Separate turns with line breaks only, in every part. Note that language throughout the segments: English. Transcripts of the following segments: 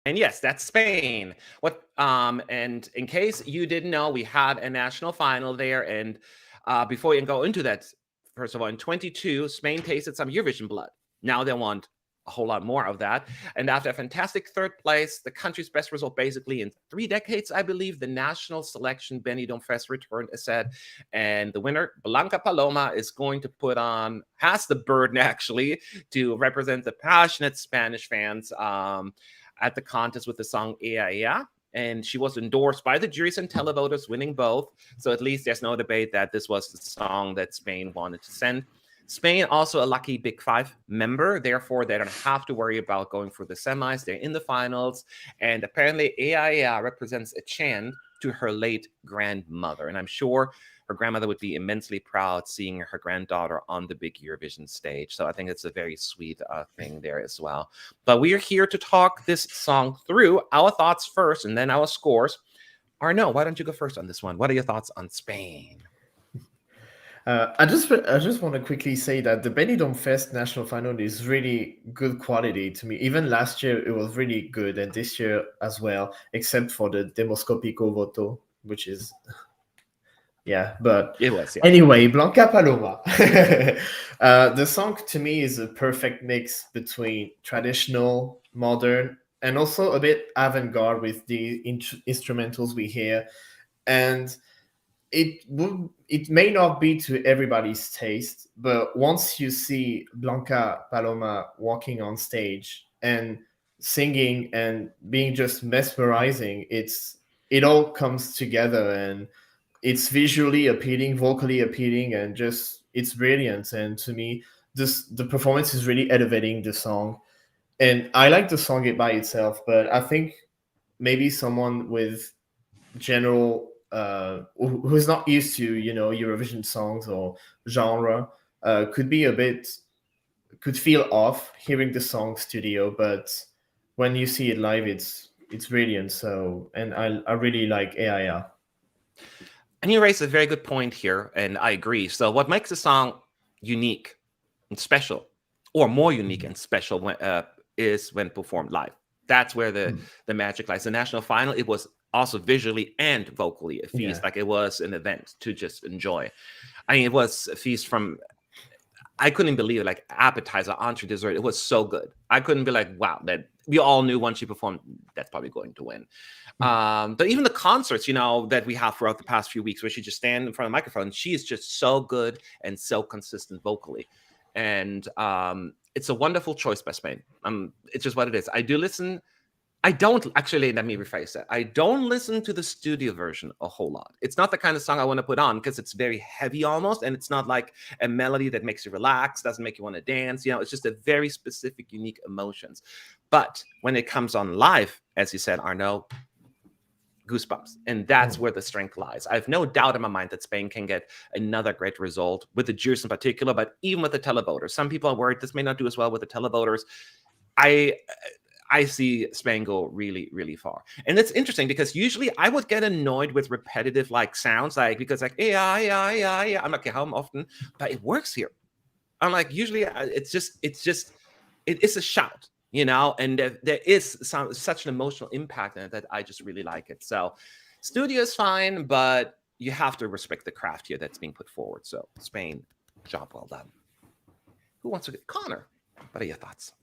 And yes, that's Spain. And in case you didn't know, we had a national final there. And before we can go into that, first of all, in 22, Spain tasted some Eurovision blood. Now they want a whole lot more of that. And after a fantastic third place, the country's best result basically in 3 decades, I believe, the national selection Benidorm Fest returned, as said. And the winner, Blanca Paloma, is going to has the burden actually to represent the passionate Spanish fans at the contest with the song Eaea. And she was endorsed by the juries and televoters, winning both. So at least there's no debate that this was the song that Spain wanted to send. Spain also a lucky Big Five member. Therefore, they don't have to worry about going for the semis. They're in the finals. And apparently, Eaea represents a chant to her late grandmother. And I'm sure her grandmother would be immensely proud seeing her granddaughter on the big Eurovision stage. So I think it's a very sweet thing there as well. But we are here to talk this song through. Our thoughts first, and then our scores. Arnaud, why don't you go first on this one? What are your thoughts on Spain?
I just want to quickly say that the Benidorm Fest National Final is really good quality to me. Even last year it was really good, and this year as well, except for the Demoscopico Voto, which is but
it was. Yeah.
Anyway, Blanca Paloma. The song to me is a perfect mix between traditional, modern, and also a bit avant-garde with the instrumentals we hear, and it may not be to everybody's taste, but once you see Blanca Paloma walking on stage and singing and being just mesmerizing, it all comes together, and it's visually appealing, vocally appealing, and just it's brilliant. And to me, the performance is really elevating the song. And I like the song by itself, but I think maybe someone with general who's not used to Eurovision songs or genre could feel off hearing the song studio, but when you see it live, it's brilliant. So, and I really like Eaea.
And you raised a very good point here, and I agree. So what makes a song unique and special, or more unique and special, is when performed live. That's where the magic lies. The national final, it was also visually and vocally a feast. Like it was an event to just enjoy. I mean, it was a feast from, I couldn't believe it, like appetizer, entree, dessert. It was so good. I couldn't be like, wow, that we all knew once she performed, that's probably going to win. But even the concerts, that we have throughout the past few weeks where she just stands in front of the microphone, she is just so good and so consistent vocally. And it's a wonderful choice by Spain. It's just what it is. I don't actually, let me rephrase that. I don't listen to the studio version a whole lot. It's not the kind of song I want to put on because it's very heavy almost. And it's not like a melody that makes you relax, doesn't make you want to dance. It's just a very specific, unique emotions. But when it comes on live, as you said, Arnaud, goosebumps. And that's where the strength lies. I have no doubt in my mind that Spain can get another great result with the juries in particular, but even with the televoters. Some people are worried this may not do as well with the televoters. I see Spain go really, really far. And it's interesting because usually I would get annoyed with repetitive sounds, because yeah. I'm like, how often? But it works here. I'm like, usually it's a shout, and there is such an emotional impact in it that I just really like it. So studio is fine, but you have to respect the craft here that's being put forward. So Spain, job well done. Who wants to get Connor? What are your thoughts?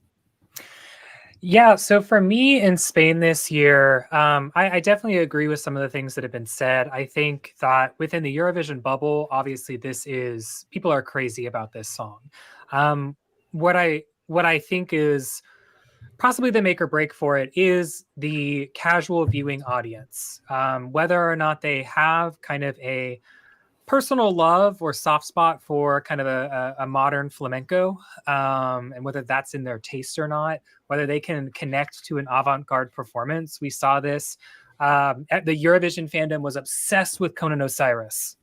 Yeah, so for me in Spain this year, I definitely agree with some of the things that have been said. I think that within the Eurovision bubble, obviously people are crazy about this song. What I think is possibly the make or break for it is the casual viewing audience. Whether or not they have kind of a personal love or soft spot for kind of a modern flamenco, and whether that's in their taste or not, whether they can connect to an avant-garde performance. We saw this. The Eurovision fandom was obsessed with Conan Osiris,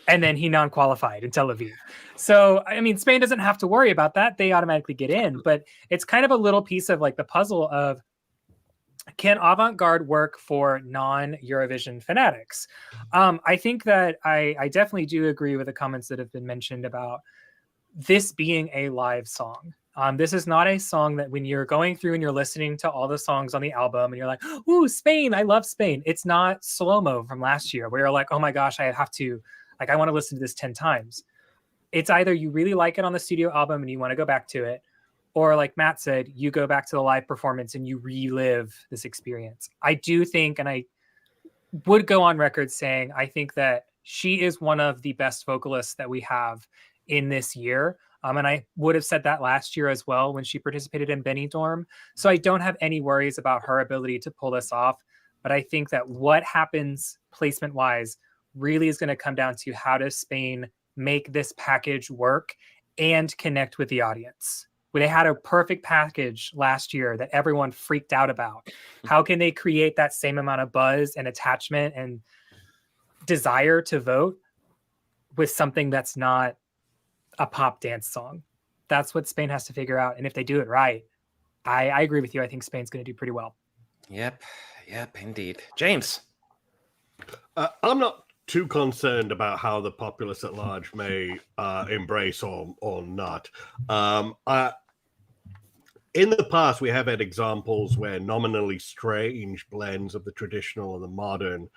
and then he non-qualified in Tel Aviv. So, I mean, Spain doesn't have to worry about that. They automatically get in, but it's kind of a little piece of the puzzle of, can avant-garde work for non-Eurovision fanatics? I think that I definitely do agree with the comments that have been mentioned about this being a live song. This is not a song that when you're going through and you're listening to all the songs on the album and you're like, ooh, Spain, I love Spain. It's not Slow-Mo from last year where you're like, oh my gosh, I want to listen to this 10 times. It's either you really like it on the studio album and you want to go back to it, or like Matt said, you go back to the live performance and you relive this experience. I do think, and I would go on record saying, I think that she is one of the best vocalists that we have in this year. And I would have said that last year as well when she participated in Benidorm. So I don't have any worries about her ability to pull this off. But I think that what happens placement-wise really is going to come down to how does Spain make this package work and connect with the audience. They had a perfect package last year that everyone freaked out about. How can they create that same amount of buzz and attachment and desire to vote with something that's not a pop dance song? That's what Spain has to figure out. And if they do it right, I agree with you. I think Spain's going to do pretty well.
Yep, indeed. James?
I'm not too concerned about how the populace at large may embrace or not. In the past, we have had examples where nominally strange blends of the traditional and the modern.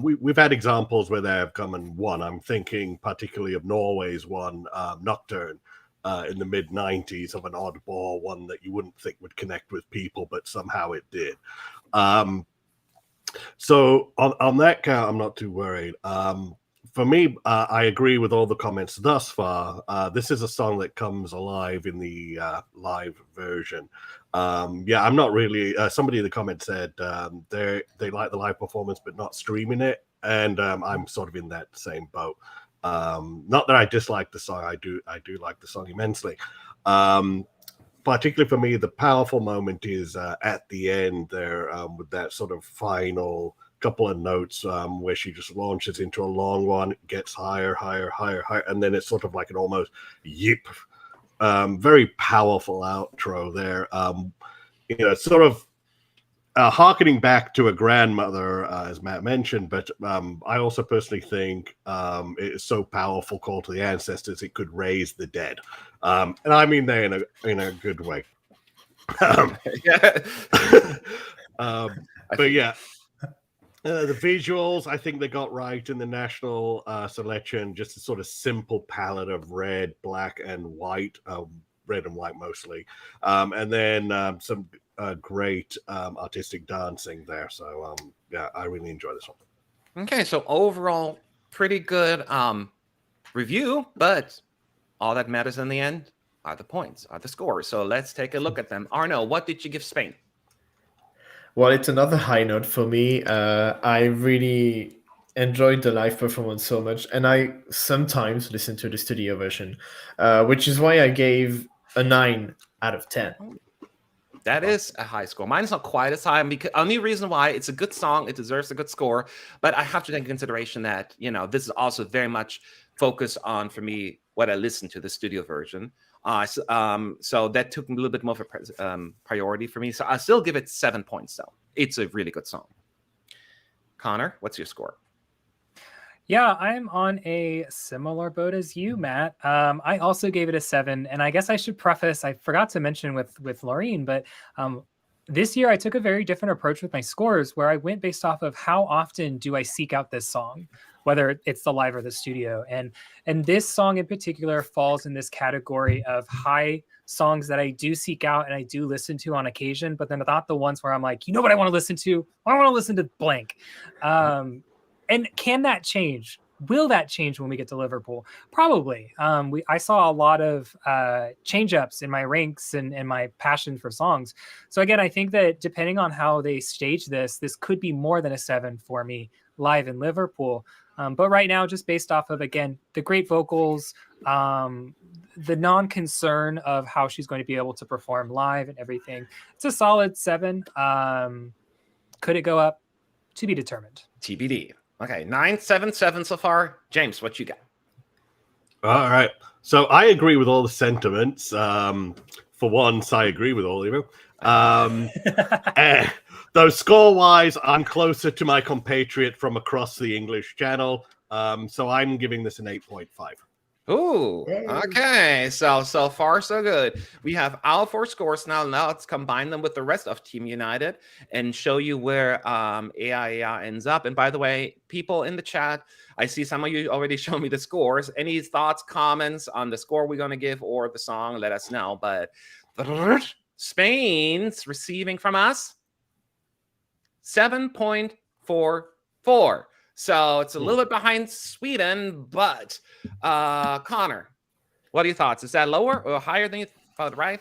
We've had examples where they have come and won. I'm thinking particularly of Norway's one, Nocturne, in the mid-90s, of an oddball one that you wouldn't think would connect with people, but somehow it did. So on that count, I'm not too worried. For me, I agree with all the comments thus far. This is a song that comes alive in the live version. I'm not really. Somebody in the comments said they like the live performance, but not streaming it, and I'm sort of in that same boat. Not that I dislike the song. I do like the song immensely. Particularly for me, the powerful moment is at the end there with that sort of final couple of notes where she just launches into a long one, gets higher, and then it's sort of like an almost yip. Very powerful outro there. Sort of harkening back to a grandmother, as Matt mentioned, but I also personally think it is so powerful, call to the ancestors, it could raise the dead. And I mean that in a good way. But yeah. The visuals, I think they got right in the national selection. Just a sort of simple palette of red, black, and white. Red and white mostly. And then some great artistic dancing there. So, I really enjoy this one.
Okay, so overall, pretty good review, but all that matters in the end are the points, are the scores. So let's take a look at them. Arno, what did you give Spain?
Well, it's another high note for me. I really enjoyed the live performance so much, and I sometimes listen to the studio version, which is why I gave a 9 out of 10.
That is a high score. Mine is not quite as high. Because only reason why, it's a good song, it deserves a good score, but I have to take into consideration that this is also very much focused on, for me, what I listen to the studio version. So that took a little bit more of a priority for me. So I still give it 7 points, though. It's a really good song. Connor, what's your score?
Yeah, I'm on a similar boat as you, Matt. I also gave it a 7, and I guess I should preface, I forgot to mention with Laureen, but this year I took a very different approach with my scores, where I went based off of how often do I seek out this song, whether it's the live or the studio. And this song in particular falls in this category of high songs that I do seek out and I do listen to on occasion, but then not the ones where I'm like, you know what I want to listen to? I want to listen to blank. And can that change? Will that change when we get to Liverpool? Probably. I saw a lot of change-ups in my ranks and my passion for songs. So again, I think that depending on how they stage this could be more than a 7 for me live in Liverpool. But right now, just based off of, again, the great vocals, the non-concern of how she's going to be able to perform live and everything, it's a solid 7. Could it go up? To be determined.
TBD. Okay, 9, 7, 7 so far. James, what you got?
All right. So I agree with all the sentiments. For once, I agree with all of you. Though score-wise, I'm closer to my compatriot from across the English Channel. So I'm giving this an 8.5.
Ooh, okay. So far so good. We have our 4 scores now. Now let's combine them with the rest of Team United and show you where Eaea ends up. And by the way, people in the chat, I see some of you already show me the scores. Any thoughts, comments on the score we're going to give or the song, let us know. But Spain's receiving from us 7.44. So it's a little bit behind Sweden, but Connor, what are your thoughts? Is that lower or higher than you thought, right?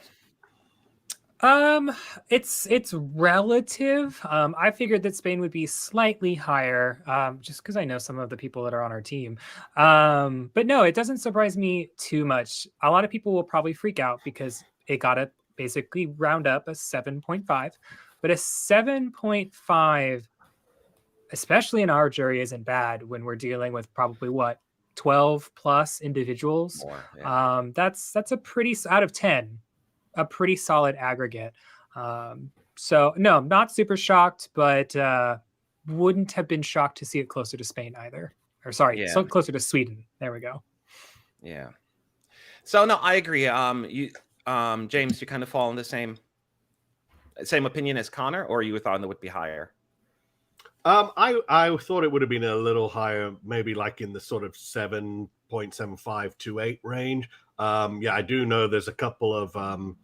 It's relative. I figured that Spain would be slightly higher, just because I know some of the people that are on our team. But no, it doesn't surprise me too much. A lot of people will probably freak out because it got to basically round up a 7.5, but a 7.5, especially in our jury, isn't bad when we're dealing with probably 12 plus individuals.
More, yeah.
That's a pretty, out of 10, a pretty solid aggregate. So no, not super shocked, but wouldn't have been shocked to see it closer to Spain either. Or sorry, so closer to Sweden. There we go.
Yeah. So no, I agree. You, James, you kind of fall in the same opinion as Connor, or you thought it would be higher?
I thought it would have been a little higher, maybe like in the sort of 7.75 to 8 range. Yeah, I do know there's a couple of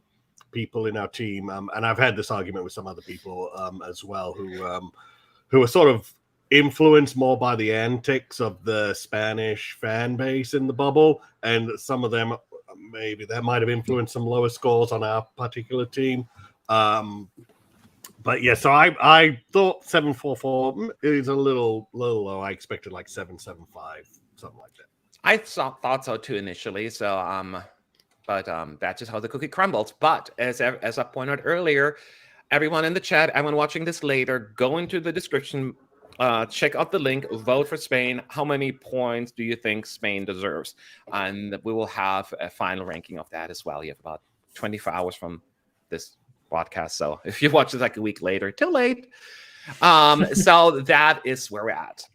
people in our team, and I've had this argument with some other people as well, who are sort of influenced more by the antics of the Spanish fan base in the bubble, and some of them maybe that might have influenced some lower scores on our particular team. But yeah, so I thought 7.44 is a little low. I expected like 7.75, something like that.
I thought so too initially. So but that's just how the cookie crumbles. But as I pointed out earlier, everyone in the chat, everyone watching this later, go into the description, check out the link, vote for Spain. How many points do you think Spain deserves? And we will have a final ranking of that as well. You have about 24 hours from this podcast, so if you watch it like a week later, too late. So that is where we're at.